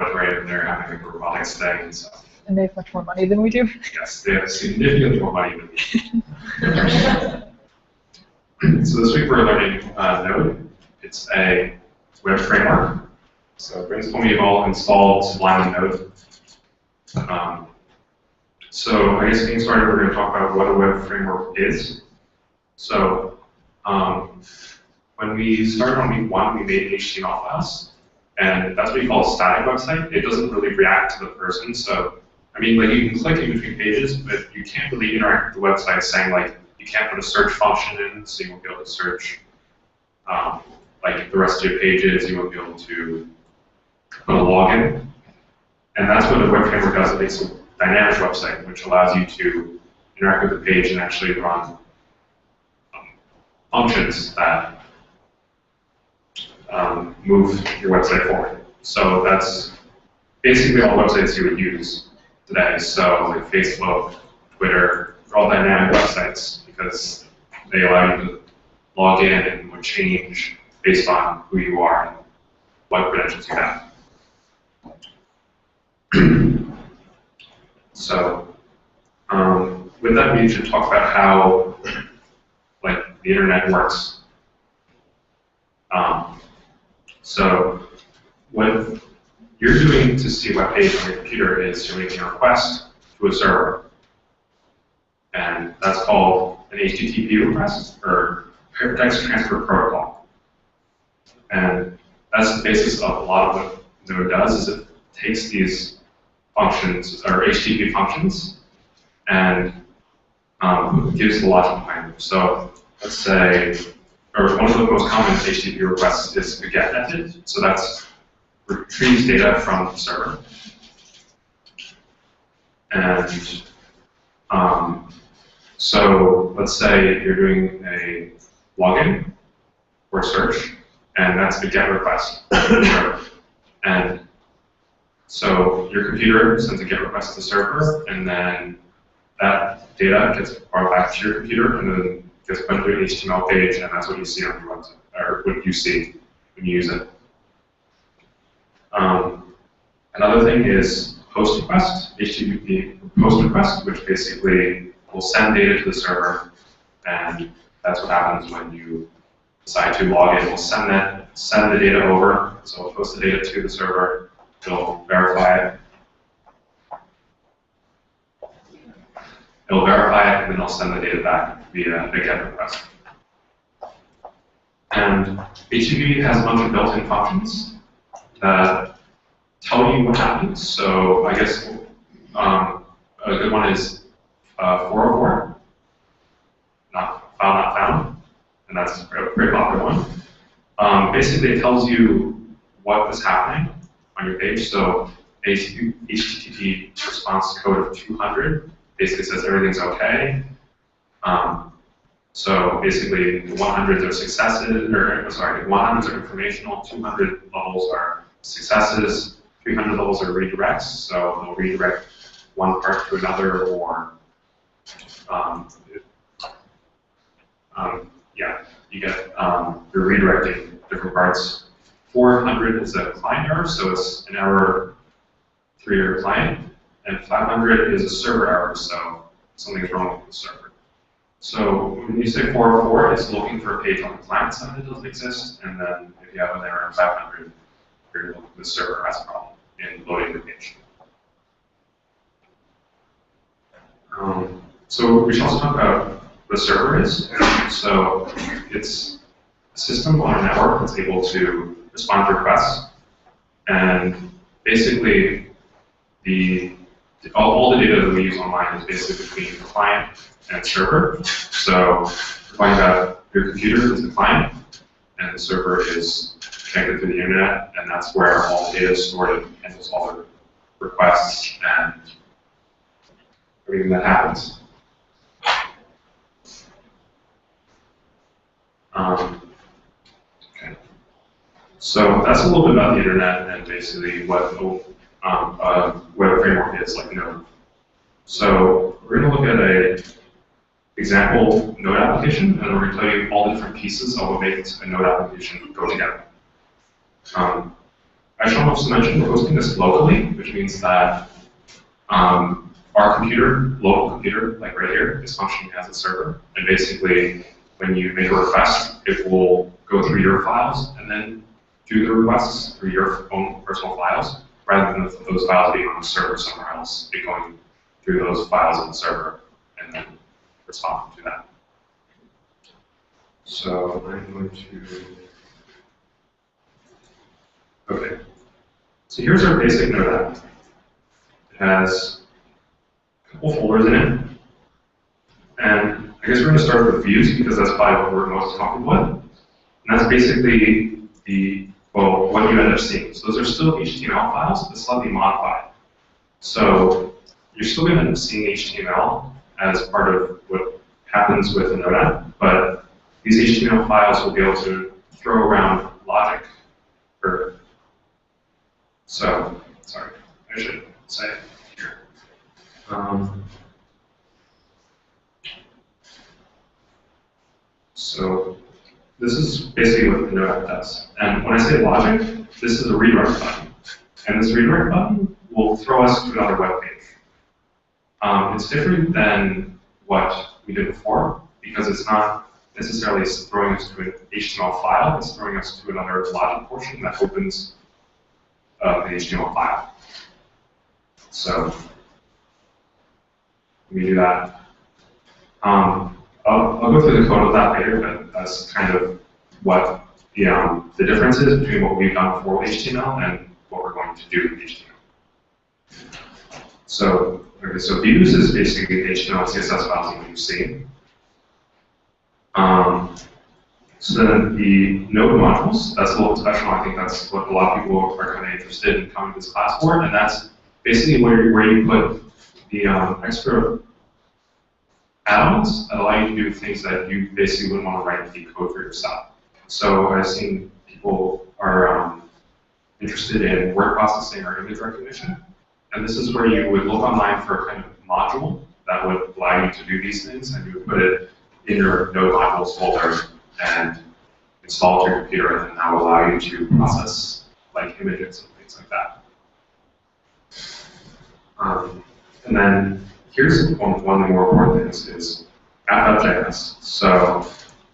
right, and they're having a robotics day and stuff. And they have much more money than we do. Yes, they have significantly more money than we. So this week we're learning Node. It's a web framework. So Brainstorm, you've all installed Sublime and Node. So I guess getting started, we're going to talk about what a web framework is. So when we started on week 1, we made HTML files, and that's what we call a static website. It doesn't really react to the person. So I mean, like, you can click in between pages, but you can't really interact with the website, saying, like, you can't put a search function in, so you won't be able to search like the rest of your pages. You won't be able to put a login. And that's what a web framework does. It makes a dynamic website, which allows you to interact with the page and actually run functions that move your website forward. So that's basically all websites you would use today. So like Facebook, Twitter, they're all dynamic websites because they allow you to log in and change based on who you are and what credentials you have. So with that, we should talk about how like the internet works. So what you're doing to see a web page on your computer is you're making a request to a server. And that's called an HTTP request, or Hypertext Transfer Protocol. And that's the basis of a lot of what Node does, is it takes these functions, or HTTP functions, and gives the logic behind them. So let's say, or one of the most common HTTP requests is a GET method. So that's retrieves data from the server. And so let's say you're doing a login or search, and that's a GET request. And so your computer sends a GET request to the server, and then that data gets brought back to your computer, and then gets put into an HTML page, and that's what you see on your website, or what you see when you use it. Another thing is post request, HTTP post request, which basically will send data to the server, and that's what happens when you decide to log in. We'll send the data over, so we'll post the data to the server, it'll verify it. It'll verify it, and then it'll send the data back via a GET request. And HTTP has a bunch of built-in functions that tell you what happens. So I guess a good one is 404, file not found, and that's a pretty popular one. Basically, it tells you what is happening on your page. So HTTP response code of 200 basically says everything's okay. So basically, 100s are successes, or sorry, 100s are informational, 200 levels are successes, 300 levels are redirects. So they'll redirect one part to another, or yeah, you get you're redirecting different parts. 400 is a client error, so it's an error through your client, and 500 is a server error, so something's wrong with the server. So when you say 404, it's looking for a page on the client side that doesn't exist, and then if you have an error in 500, you're looking for the server has a problem in loading the page. So we should also talk about what a server is. So it's a system on a network that's able to respond to requests, and basically all the data that we use online is basically between the client and server. So we're talking about your computer is the client, and the server is connected to the internet, and that's where all the data is stored and handles all the requests and everything that happens. Okay. So that's a little bit about the internet and basically what a web framework is, like Node. So we're going to look at an example Node application, and we're going to tell you all the different pieces of what makes a Node application go together. I I should also mention we're hosting this locally, which means that our computer, local computer, like right here, is functioning as a server. And basically, when you make a request, it will go through your files and then do the requests through your own personal files, rather than those files being on a server somewhere else, it going through those files in the server and then responding to that. So I'm going to, okay. So here's our basic Node app. It has a couple folders in it. And I guess we're going to start with views because that's probably what we're most comfortable with. And that's basically what you end up seeing. So those are still HTML files, but slightly modified. So you're still going to end up seeing HTML as part of what happens with a Node app, but these HTML files will be able to throw around logic. So, sorry, I should say it here. So this is basically what the Node app does. And when I say logic, this is a redirect button. And this redirect button will throw us to another web page. It's different than what we did before because it's not necessarily throwing us to an HTML file, it's throwing us to another logic portion that opens the HTML file. So let me do that. I'll go through the code of that later, but that's kind of what the difference is between what we've done for HTML and what we're going to do with HTML. So, okay, so views is basically the HTML and CSS files that you've seen. So then the node modules, that's a little special. I think that's what a lot of people are kind of interested in coming to this class for, and that's basically where you put the extra add-ons that allow you to do things that you basically wouldn't want to write the code for yourself. So I've seen people are interested in word processing or image recognition, and this is where you would look online for a kind of module that would allow you to do these things, and you would put it in your node modules folder and install it to your computer, and then that will allow you to process like images and things like that. And then here's one of the more important things is app.js. So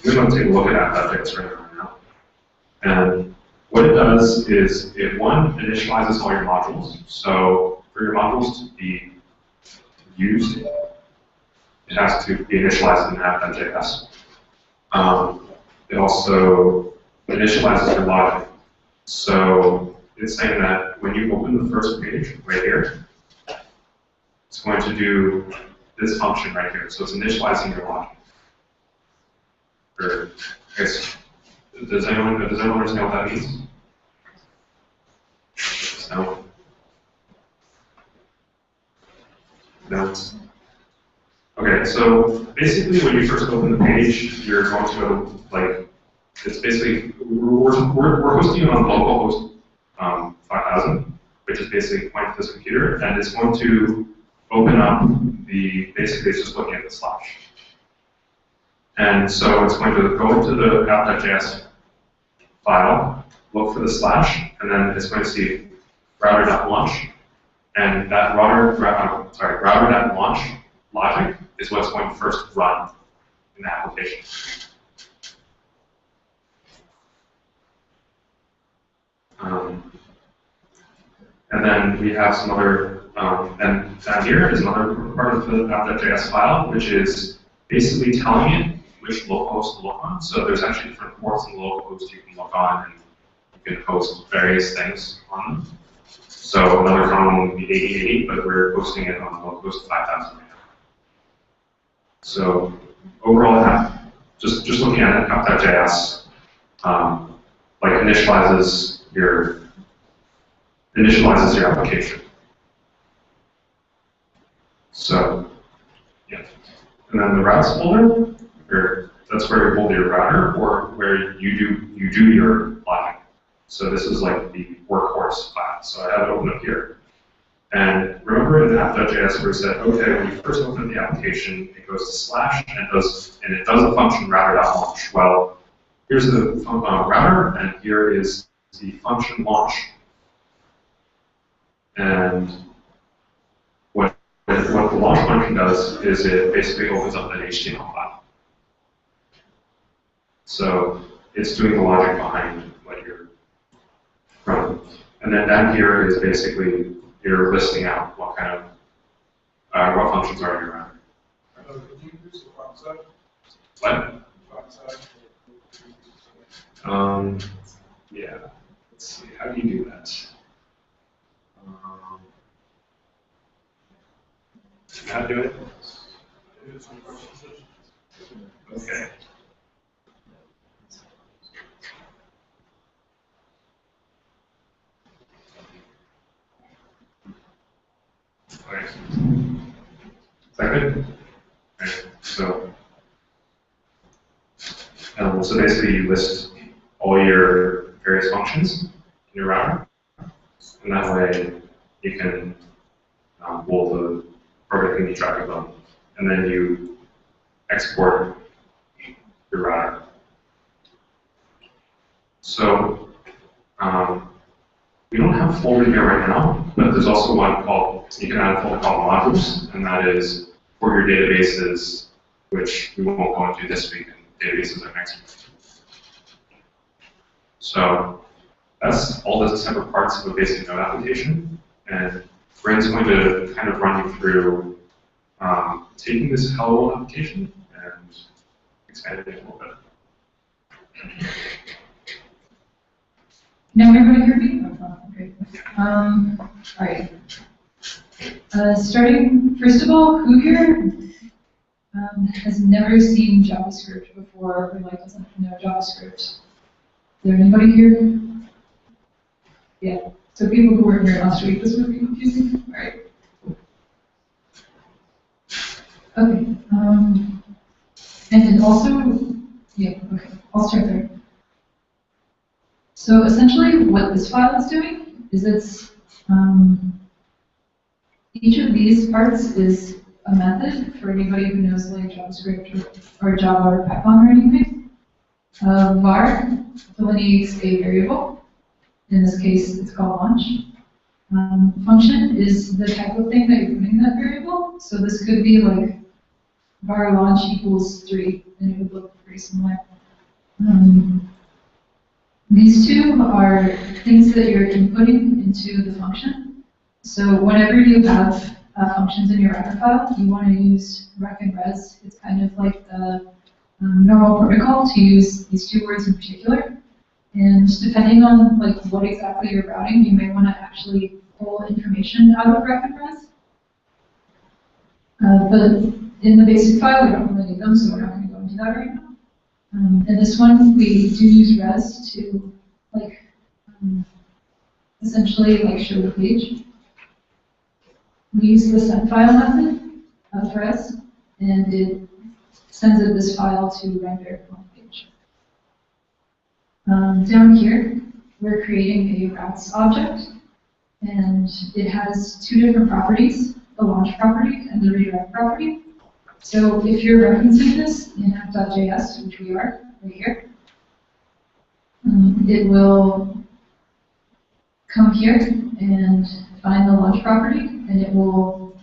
we're going to take a look at app.js right now. And what it does is it, one, initializes all your modules. So for your modules to be used, it has to be initialized in app.js. It also initializes your logic. So it's saying that when you open the first page right here, it's going to do this function right here. So it's initializing your logic. Or, I guess, does anyone understand what that means? No? No? Okay, so basically when you first open the page, you're going to, like, it's basically, we're hosting it on localhost 5000, which is basically point to this computer, and it's going to open up basically it's just looking at the slash. And so it's going to go into the app.js file, look for the slash, and then it's going to see router.launch, and that router.launch logic is what's going to first run in the application. And then we have some other, and down here is another part of the app.js file, which is basically telling it which localhost to look on. So there's actually different ports in the localhost you can look on, and you can host various things on them. So another common one would be 8080, but we're hosting it on localhost 5000 right now. So overall, just looking at it, app.js like initializes your application. So yeah, and then the routes folder, that's where you hold your router or where you do your logic. So this is like the workhorse file. So I have it open up here. And remember in app.js where we said, okay, when you first open the application, it goes to slash and it does a function router.launch. Well, here's the router, and here is the function launch. And what the launch function does is it basically opens up an HTML file. So it's doing the logic behind what you're running. And then down here is basically you're listing out what kind of what functions are you running. Could you use the front side? What? Front side? Yeah. Let's see. How do you do that? How to do it? Okay. Okay. Is that good? Okay. So basically you list all your various functions in your router, and that way you can the program can keep track of them, and then you export your router. So we don't have a folder here right now, but there's also one called, you can add a folder called modules, and that is for your databases, which we won't go into this week, and databases are next week. So that's all the separate parts of a basic Node application, and Brand's going to kind of run you through taking this hello application and expanding it a little bit. Now everybody hear me? Okay. All right. Starting, first of all, who here has never seen JavaScript before or like doesn't know JavaScript? Is there anybody here? Yeah. So people who weren't here last week, this would be confusing. All right. Okay. And also, yeah. Okay. I'll start there. So essentially, what this file is doing is it's each of these parts is a method for anybody who knows like JavaScript or Java or Python or anything. Var delineates a variable. In this case, it's called launch. Function is the type of thing that you're putting in that variable. So this could be like var launch equals 3, and it would look pretty similar. These two are things that you're inputting into the function. So whenever you have functions in your router file, you want to use rec and res. It's kind of like the normal protocol to use these two words in particular. And depending on like what exactly you're routing, you may want to actually pull information out of rec and res. But in the basic file, we don't really need them, so we're not going to go into that right now. In this one, we do use res to like essentially like show the page. We use the send file method of res, and it sends it this file to render on the page. Down here, we're creating a routes object, and it has two different properties, the launch property and the redirect property. So if you're referencing this in app.js, which we are right here, it will come here and find the launch property, and it will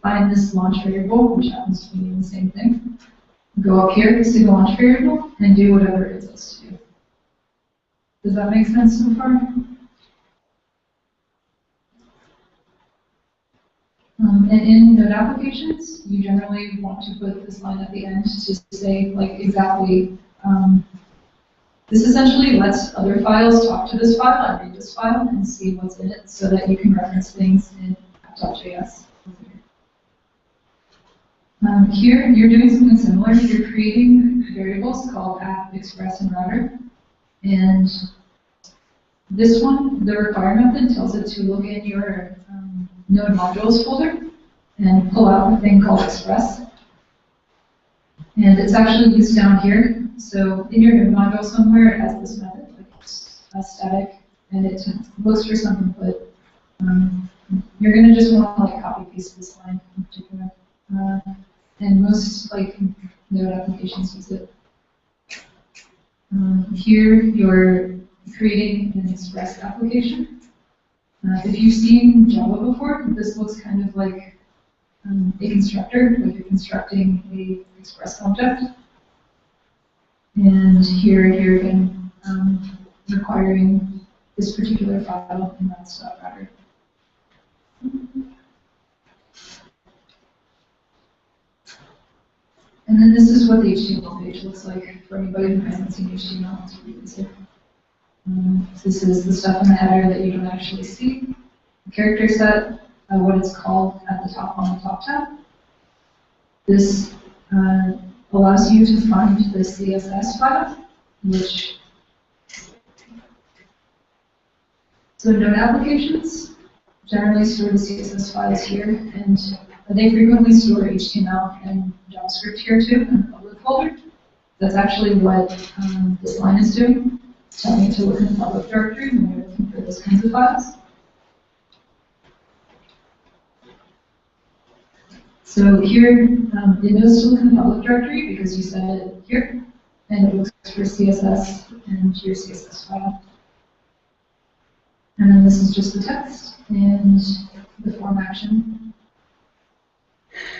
find this launch variable, which happens to be the same thing. Go up here, see the launch variable, and do whatever it's supposed to do. Does that make sense so far? And in Node applications, you generally want to put this line at the end to say like exactly. This essentially lets other files talk to this file and read this file and see what's in it, so that you can reference things in app.js. Here, you're doing something similar. You're creating variables called app, express, and router. And this one, the require method tells it to look in your Node modules folder and pull out a thing called express. And it's actually used down here. So in your Node module somewhere, it has this method, like it's static, and it looks for some input. You're going to just want to like copy paste this line in particular. And most like Node applications use it. Here, you're creating an express application. If you've seen Java before, this looks kind of like a constructor, like you're constructing a express object. And here again, requiring this particular file in routes.router. And then this is what the HTML page looks like for anybody who hasn't seen HTML. It's pretty basic. This is the stuff in the header that you don't actually see. The character set, what it's called at the top on the top tab. This allows you to find the CSS file, which, so Node applications generally store the CSS files here, and they frequently store HTML and JavaScript here too in the public folder. That's actually what this line is doing. It's telling you to look in the public directory when you're looking for those kinds of files. So here, it knows to look in the public directory because you set it here, and it looks for CSS and your CSS file. And then this is just the text and the form action.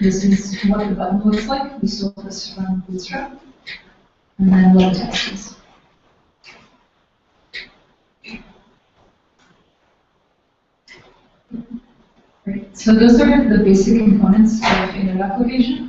This is what the button looks like. We stole this from Bootstrap. And then what the text is. Right. So those are the basic components of a Node application.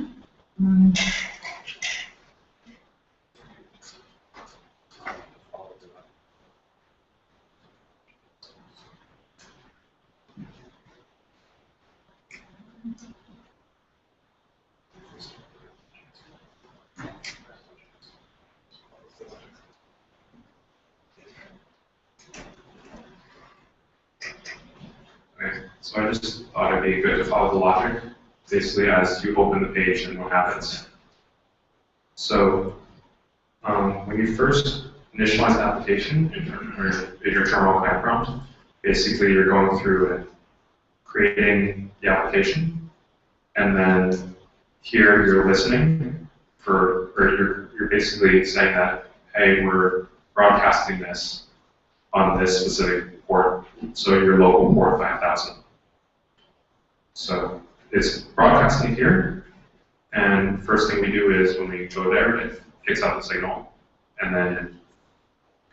So I just thought it'd be good to follow the logic, basically as you open the page and what happens. So when you first initialize the application in your terminal command prompt, basically you're going through and creating the application, and then here you're listening for, or you're basically saying that, hey, we're broadcasting this on this specific port, so your local port 5000. So it's broadcasting here, and first thing we do is when we go there, it picks up the signal, and then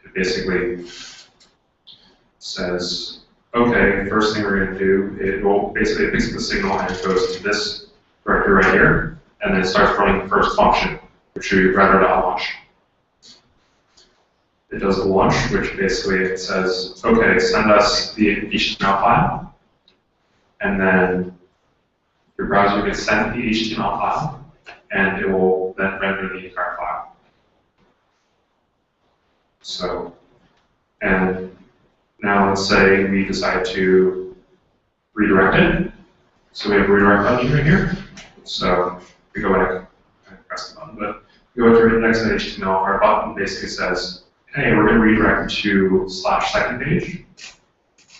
it basically says, okay, first thing we're going to do, it will basically it picks up the signal and it goes to this directory right here, and then it starts running the first function, which we router.launch. It does the launch, which basically it says, okay, send us the HTML file. And then your browser can send the HTML file, and it will then render the entire file. So, and now let's say we decide to redirect it. So we have a redirect button right here. So we go back, I press the button, but we go to the next HTML. Our button basically says, hey, we're going to redirect to /second page.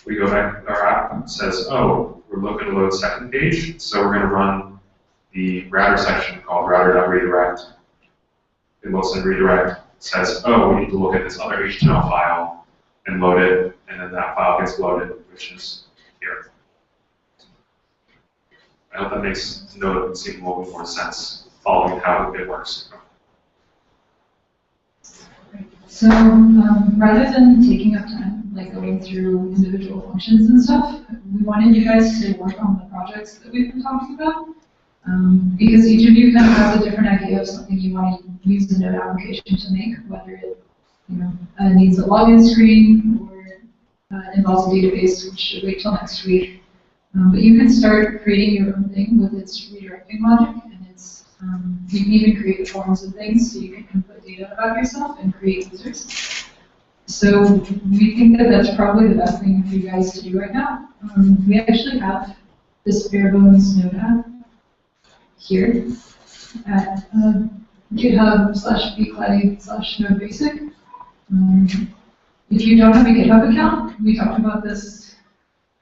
We go back, our app says, oh, we're looking to load second page, so we're going to run the router section called router.redirect. It looks in redirect, says, oh, we need to look at this other HTML file and load it, and then that file gets loaded, which is here. I hope that makes Node seem a little bit more sense, following how it works. So rather than taking up time, like going through individual functions and stuff, we wanted you guys to work on the projects that we've been talking about, because each of you kind of has a different idea of something you want to use the Node application to make, whether it needs a login screen or involves a database, which should wait till next week. But you can start creating your own thing with its redirecting logic, and its you can even create forms and things, so you can input data about yourself and create users. So we think that that's probably the best thing for you guys to do right now. We actually have this bare bones Node app here at GitHub/bclay/nodebasic. If you don't have a GitHub account, we talked about this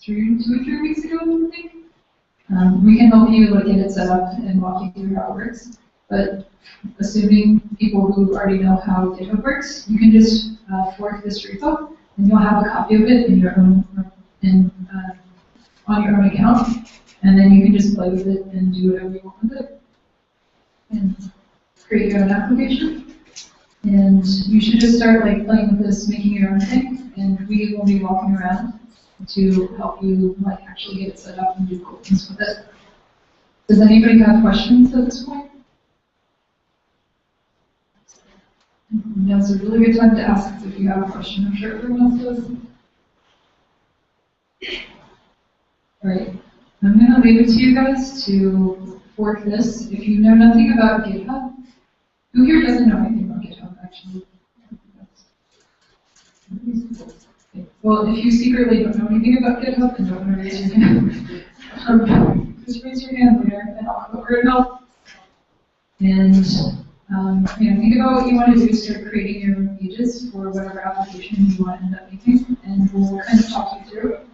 2 or 3 weeks ago, I think. We can help you get it set up and walk you through how it works. But assuming people who already know how GitHub works, you can just fork this repo, and you'll have a copy of it in your own on your own account, and then you can just play with it and do whatever you want with it, and create your own application. And you should just start like playing with this, making your own thing, and we will be walking around to help you like actually get it set up and do cool things with it. Does anybody have questions at this point? Now's a really good time to ask if you have a question. I'm sure everyone else does. All right, I'm going to leave it to you guys to fork this. If you know nothing about GitHub, who here doesn't know anything about GitHub, actually? Okay. Well, if you secretly don't know anything about GitHub and don't want to raise your hand, just raise your hand later, and I'll come over and help. And think about what you want to do. Start creating your own pages for whatever application you want to end up making, and we'll kind of talk you through it.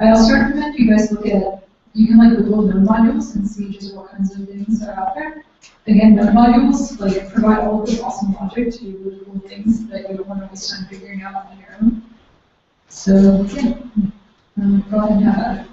I also recommend you guys look at, you can like Google Node modules and see just what kinds of things are out there. Again, Node modules like provide all of this awesome logic to do really cool things that you don't want to waste time figuring out on your own. So yeah, go ahead and have at it.